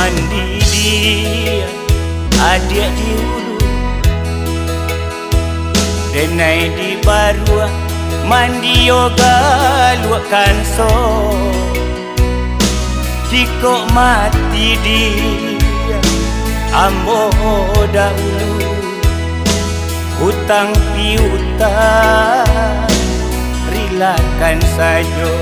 mandi dia adik di hulu, denai di barua mandi yoga luakan so. Jika mati dia ambo dahulu, hutang piutang rilakan saja.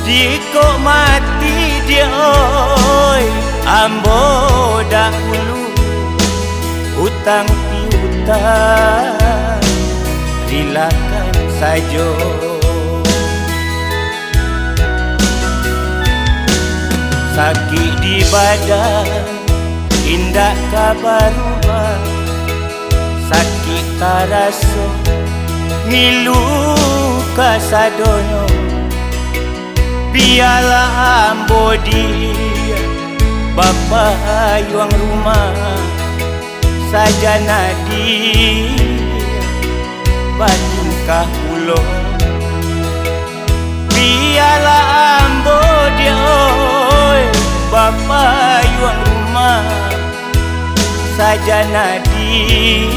Jika mati dia oi ambo dahulu, hutang piutang rilakan saja. Sakit di badan indah kabar ubah, sakit taraso ngilu kasadonyo. Biarlah ambo dia bapa yuang rumah sajana dia batingkah ulo. Biarlah ambo dia oi bapa yuang rumah sajana dia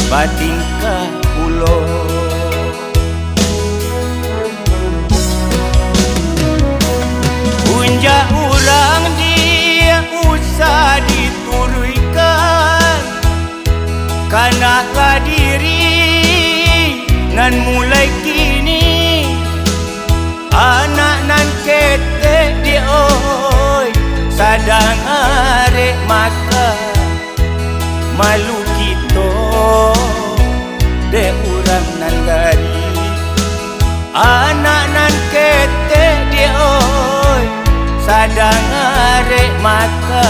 batingkah ulo. Punja urang dia usah dituruikan, karena diri nan mulai kini anak nan kete dia oi sadang arek maka malu kita de urang nan gari. Anak nan kete dia oi sadang arek maka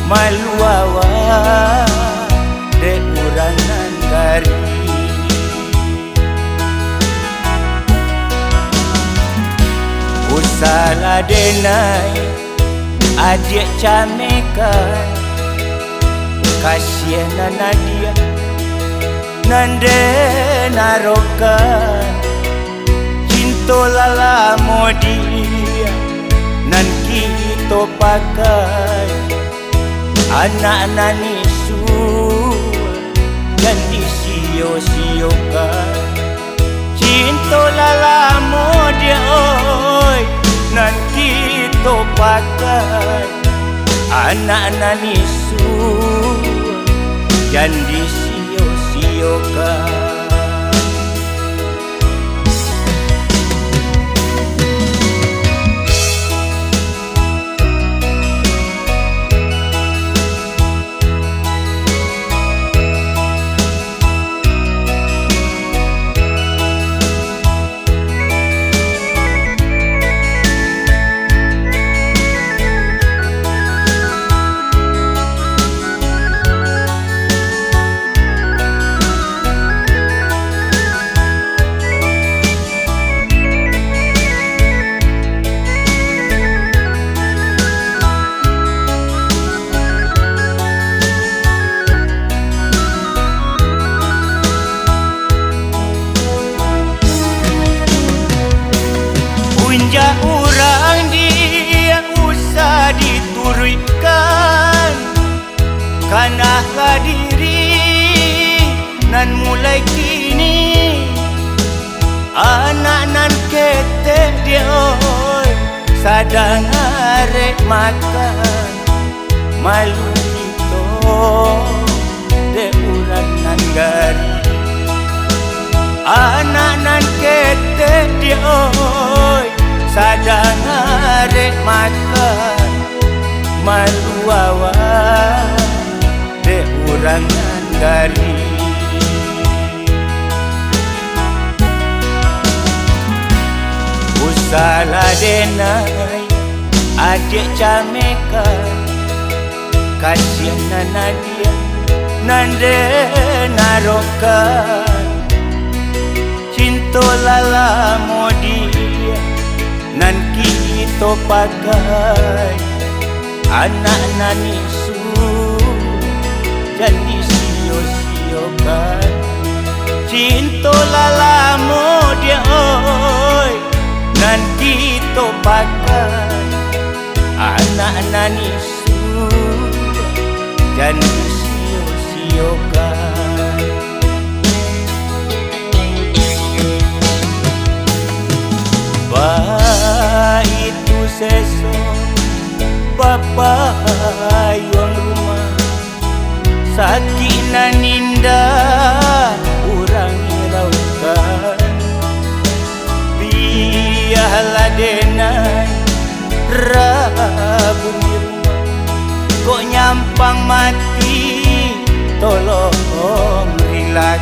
malu awa de urang nan gari. Usala denai adik camekan, kasihan Nadia nande narokan. Cinta lala modia nan kita pakai, anak nani su dan disio-siokan. Cinta lala modia oi nan kita pakai, anak nani su dan disio-siokan. Punja urang dia usah dituruikan, karena diri nan mulai kini anak nan kete dia oi sadang arek makan malu kita de urang nan gari. Anak nan kete dia oi sadang arek makan malu awa de urang nan gari. Usala denai adik camekan, kasihan Nadia nande narokan. Cinta lala modia nan kita pakai, anak nani su dan disio-siokan. Cinta lala modia oi nan kita pakai, nani su dan sio-siokan. Ba itu sesok papayuang rumah sakina ninda urang hiraukan biarlah denai rabun di rumah kok nyampang mati tolong rilat